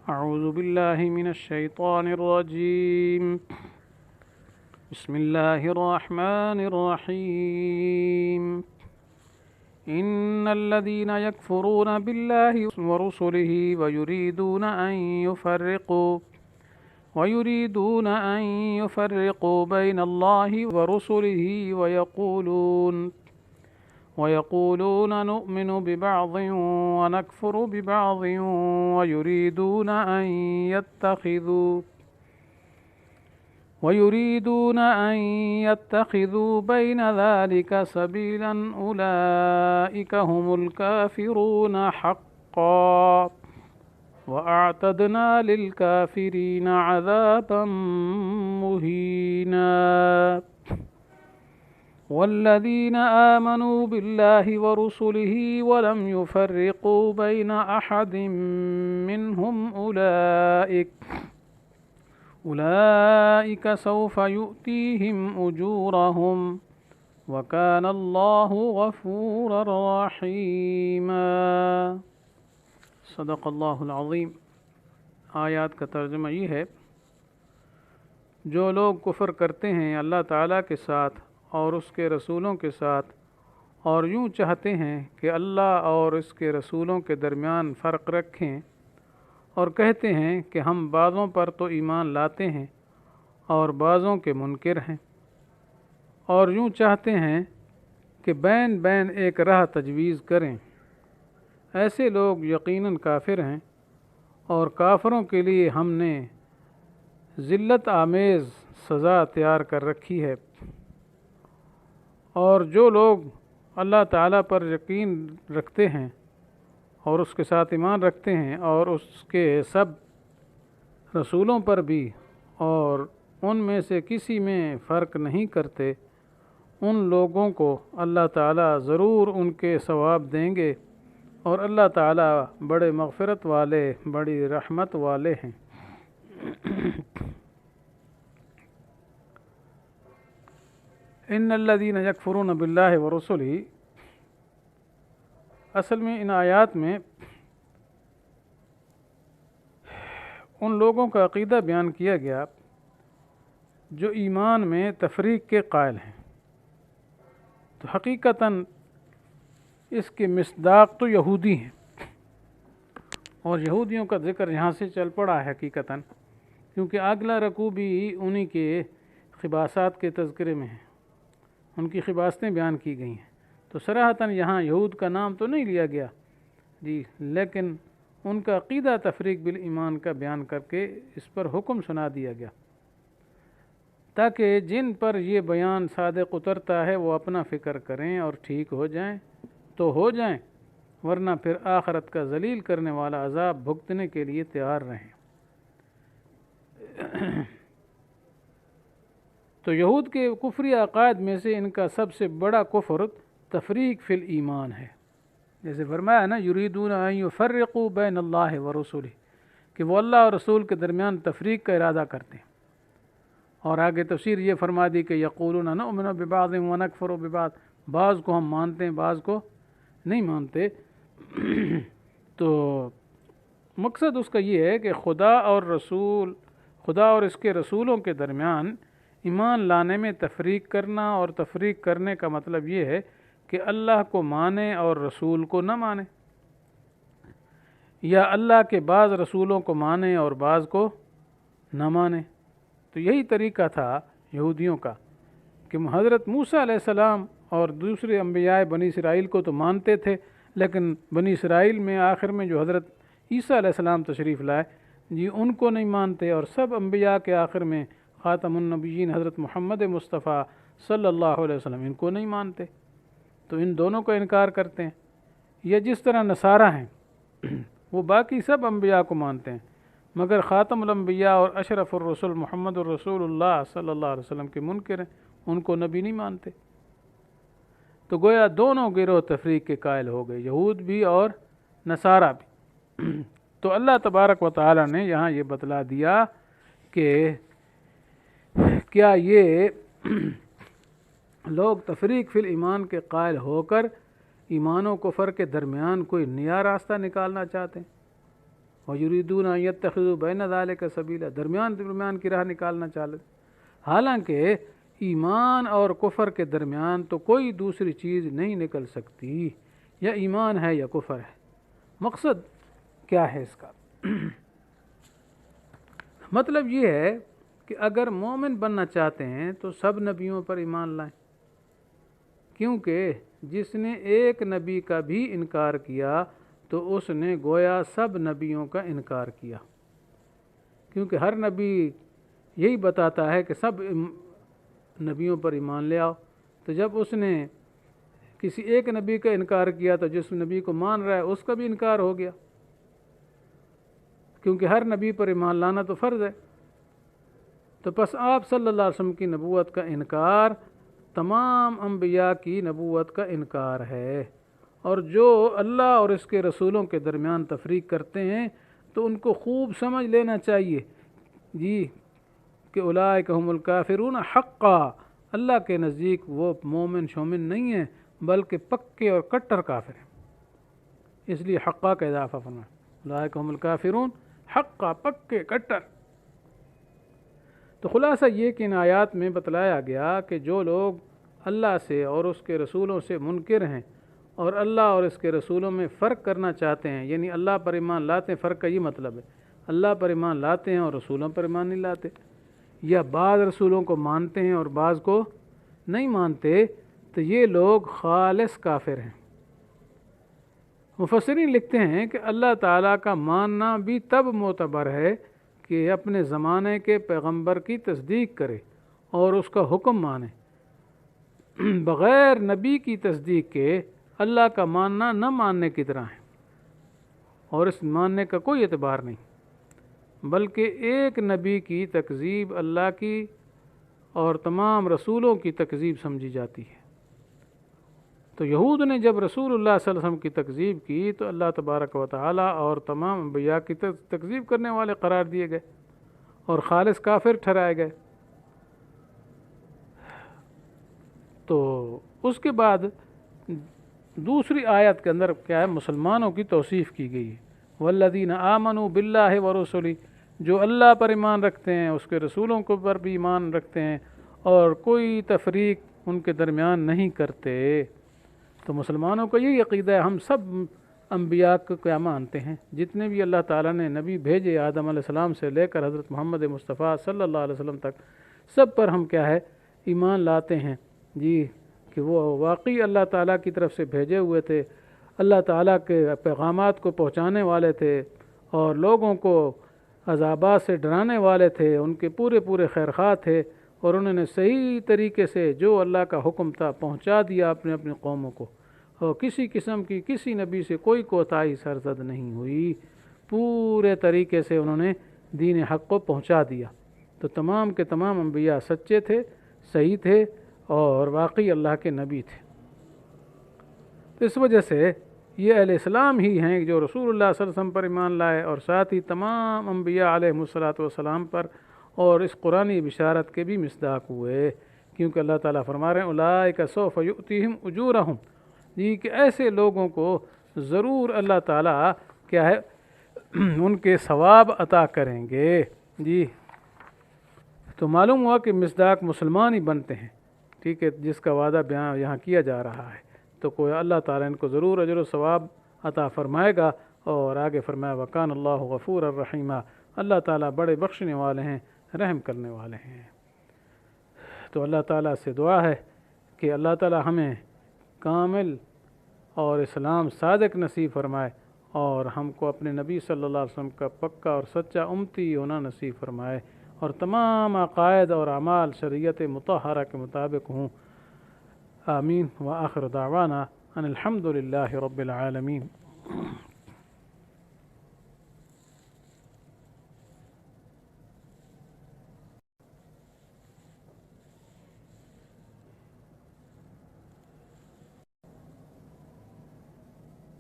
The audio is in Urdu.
أعوذ بالله من الشيطان الرجيم. بسم الله الرحمن الرحيم. إن الذين يكفرون بالله ورسله ويريدون أن يفرقوا بين الله ورسله ويقولون نؤمن ببعض ونكفر ببعض ويريدون أن يتخذوا بين ذلك سبيلا أولئك هم الكافرون حقا وأعتدنا للكافرين عذابا مهينا. والذين آمنوا بالله ورسله ولم يفرقوا بين أحد منهم أولئك سوف يؤتيهم أجورهم وكان الله غفورا رحيما. صدق اللہ العظیم. آیات کا ترجمہ یہ ہے: جو لوگ کفر کرتے ہیں اللہ تعالیٰ کے ساتھ اور اس کے رسولوں کے ساتھ، اور یوں چاہتے ہیں کہ اللہ اور اس کے رسولوں کے درمیان فرق رکھیں، اور کہتے ہیں کہ ہم بعضوں پر تو ایمان لاتے ہیں اور بعضوں کے منکر ہیں، اور یوں چاہتے ہیں کہ بین بین ایک راہ تجویز کریں، ایسے لوگ یقیناً کافر ہیں، اور کافروں کے لیے ہم نے ذلت آمیز سزا تیار کر رکھی ہے. اور جو لوگ اللہ تعالیٰ پر یقین رکھتے ہیں اور اس کے ساتھ ایمان رکھتے ہیں اور اس کے سب رسولوں پر بھی، اور ان میں سے کسی میں فرق نہیں کرتے، ان لوگوں کو اللہ تعالیٰ ضرور ان کے ثواب دیں گے، اور اللہ تعالیٰ بڑے مغفرت والے، بڑی رحمت والے ہیں. ان الذین یکفرون باللہ ورسلہ، اصل میں ان آیات میں ان لوگوں کا عقیدہ بیان کیا گیا جو ایمان میں تفریق کے قائل ہیں. تو حقیقتاً اس کے مصداق تو یہودی ہیں، اور یہودیوں کا ذکر یہاں سے چل پڑا ہے حقیقتاً، کیونکہ اگلا رکوع بھی انہی کے خباثات کے تذکرے میں ہے، ان کی خباثتیں بیان کی گئی ہیں. تو صراحتاً یہاں یہود کا نام تو نہیں لیا گیا جی، لیکن ان کا عقیدہ تفریق بالایمان کا بیان کر کے اس پر حکم سنا دیا گیا، تاکہ جن پر یہ بیان صادق اترتا ہے وہ اپنا فکر کریں اور ٹھیک ہو جائیں تو ہو جائیں، ورنہ پھر آخرت کا ذلیل کرنے والا عذاب بھگتنے کے لیے تیار رہیں. تو یہود کے کفری عقائد میں سے ان کا سب سے بڑا کفر تفریق فی الایمان ہے. جیسے فرمایا نا، یریدون ان یفرقوا بین اللہ ورسولہ، کہ وہ اللہ اور رسول کے درمیان تفریق کا ارادہ کرتے ہیں. اور آگے تفسیر یہ فرما دی کہ یقولون نؤمن ببعض ونکفر ببعض، بعض کو ہم مانتے ہیں بعض کو نہیں مانتے. تو مقصد اس کا یہ ہے کہ خدا اور اس کے رسولوں کے درمیان ایمان لانے میں تفریق کرنا، اور تفریق کرنے کا مطلب یہ ہے کہ اللہ کو مانے اور رسول کو نہ مانے، یا اللہ کے بعض رسولوں کو مانے اور بعض کو نہ مانے. تو یہی طریقہ تھا یہودیوں کا کہ حضرت موسیٰ علیہ السلام اور دوسرے انبیاء بنی اسرائیل کو تو مانتے تھے، لیکن بنی اسرائیل میں آخر میں جو حضرت عیسیٰ علیہ السلام تشریف لائے جی، ان کو نہیں مانتے، اور سب انبیاء کے آخر میں خاتم النبیین حضرت محمد مصطفیٰ صلی اللہ علیہ وسلم ان کو نہیں مانتے. تو ان دونوں کا انکار کرتے ہیں. یہ جس طرح نصارہ ہیں وہ باقی سب انبیاء کو مانتے ہیں، مگر خاتم الانبیاء اور اشرف الرسل محمد الرسول اللہ صلی اللہ علیہ وسلم کے منکر ہیں، ان کو نبی نہیں مانتے. تو گویا دونوں گروہ تفریق کے قائل ہو گئے، یہود بھی اور نصارہ بھی. تو اللہ تبارک و تعالی نے یہاں یہ بتلا دیا کہ کیا یہ لوگ تفریق فی الایمان کے قائل ہو کر ایمان و کفر کے درمیان کوئی نیا راستہ نکالنا چاہتے ہیں؟ وَيُرِيدُونَ أَن يَتَّخِذُوا بَيْنَ ذَلِكَ سَبِيلًا، درمیان کی راہ نکالنا چاہتے، حالانکہ ایمان اور کفر کے درمیان تو کوئی دوسری چیز نہیں نکل سکتی، یا ایمان ہے یا کفر ہے۔ مقصد کیا ہے اس کا؟ مطلب یہ ہے کہ اگر مومن بننا چاہتے ہیں تو سب نبیوں پر ایمان لائیں، کیونکہ جس نے ایک نبی کا بھی انکار کیا تو اس نے گویا سب نبیوں کا انکار کیا، کیونکہ ہر نبی یہی بتاتا ہے کہ سب نبیوں پر ایمان لے آؤ، تو جب اس نے کسی ایک نبی کا انکار کیا تو جس نبی کو مان رہا ہے اس کا بھی انکار ہو گیا، کیونکہ ہر نبی پر ایمان لانا تو فرض ہے۔ تو پس آپ صلی اللہ علیہ وسلم کی نبوت کا انکار تمام انبیاء کی نبوت کا انکار ہے، اور جو اللہ اور اس کے رسولوں کے درمیان تفریق کرتے ہیں تو ان کو خوب سمجھ لینا چاہیے جی کہ اولئک هم الکافرون حقا، اللہ کے نزدیک وہ مومن شومن نہیں ہیں بلکہ پکے اور کٹر کافر ہیں، اس لیے حقا کا اضافہ فرمایا، اولئک هم الکافرون حقا، پکے کٹر۔ تو خلاصہ یہ کہ ان آیات میں بتلایا گیا کہ جو لوگ اللہ سے اور اس کے رسولوں سے منکر ہیں اور اللہ اور اس کے رسولوں میں فرق کرنا چاہتے ہیں، یعنی اللہ پر ایمان لاتے ہیں، فرق کا یہ مطلب ہے اللہ پر ایمان لاتے ہیں اور رسولوں پر ایمان نہیں لاتے، یا بعض رسولوں کو مانتے ہیں اور بعض کو نہیں مانتے، تو یہ لوگ خالص کافر ہیں۔ مفسرین لکھتے ہیں کہ اللہ تعالیٰ کا ماننا بھی تب معتبر ہے کہ اپنے زمانے کے پیغمبر کی تصدیق کرے اور اس کا حکم مانے، بغیر نبی کی تصدیق کے اللہ کا ماننا نہ ماننے کی طرح ہے، اور اس ماننے کا کوئی اعتبار نہیں، بلکہ ایک نبی کی تکذیب اللہ کی اور تمام رسولوں کی تکذیب سمجھی جاتی ہے۔ تو یہود نے جب رسول اللہ صلی اللہ علیہ وسلم کی تکذیب کی تو اللہ تبارک و تعالیٰ اور تمام انبیاء کی تکذیب کرنے والے قرار دیے گئے اور خالص کافر ٹھہرائے گئے۔ تو اس کے بعد دوسری آیت کے اندر کیا ہے، مسلمانوں کی توصیف کی گئی ہے، والذین آمنوا باللہ ورسلہ، جو اللہ پر ایمان رکھتے ہیں، اس کے رسولوں کو پر بھی ایمان رکھتے ہیں اور کوئی تفریق ان کے درمیان نہیں کرتے۔ تو مسلمانوں کا یہی عقیدہ ہے، ہم سب انبیاء کو کیا مانتے ہیں، جتنے بھی اللہ تعالیٰ نے نبی بھیجے آدم علیہ السلام سے لے کر حضرت محمد مصطفیٰ صلی اللہ علیہ وسلم تک، سب پر ہم کیا ہے ایمان لاتے ہیں جی کہ وہ واقعی اللہ تعالیٰ کی طرف سے بھیجے ہوئے تھے، اللہ تعالیٰ کے پیغامات کو پہنچانے والے تھے اور لوگوں کو عذابات سے ڈرانے والے تھے، ان کے پورے خیرخواہ تھے، اور انہوں نے صحیح طریقے سے جو اللہ کا حکم تھا پہنچا دیا اپنی قوموں کو، اور کسی قسم کی کسی نبی سے کوئی کوتاہی سرزد نہیں ہوئی، پورے طریقے سے انہوں نے دین حق کو پہنچا دیا۔ تو تمام کے تمام انبیاء سچے تھے، صحیح تھے اور واقعی اللہ کے نبی تھے۔ تو اس وجہ سے یہ اہل اسلام ہی ہیں جو رسول اللہ صلی اللہ علیہ وسلم پر ایمان لائے، اور ساتھ ہی تمام انبیاء علیہ الصلوۃ والسلام پر، اور اس قرآنی بشارت کے بھی مصداق ہوئے، کیونکہ اللہ تعالیٰ فرما رہے ہیں اولئک سوف یؤتیہم اجورہم، جی کہ ایسے لوگوں کو ضرور اللہ تعالیٰ کیا ہے ان کے ثواب عطا کریں گے جی۔ تو معلوم ہوا کہ مصداق مسلمان ہی بنتے ہیں، ٹھیک ہے، جس کا وعدہ بیان یہاں کیا جا رہا ہے، تو کوئی اللہ تعالیٰ ان کو ضرور اجر و ثواب عطا فرمائے گا، اور آگے فرمایا وکان اللہ غفور الرحیم، اللہ تعالیٰ بڑے بخشنے والے ہیں، رحم کرنے والے ہیں۔ تو اللہ تعالیٰ سے دعا ہے کہ اللہ تعالیٰ ہمیں کامل اور اسلام صادق نصیب فرمائے، اور ہم کو اپنے نبی صلی اللہ علیہ وسلم کا پکا اور سچا امتی ہونا نصیب فرمائے، اور تمام عقائد اور اعمال شریعت مطہرہ کے مطابق ہوں۔ آمین، وآخر دعوانا ان الحمد للہ رب العالمین۔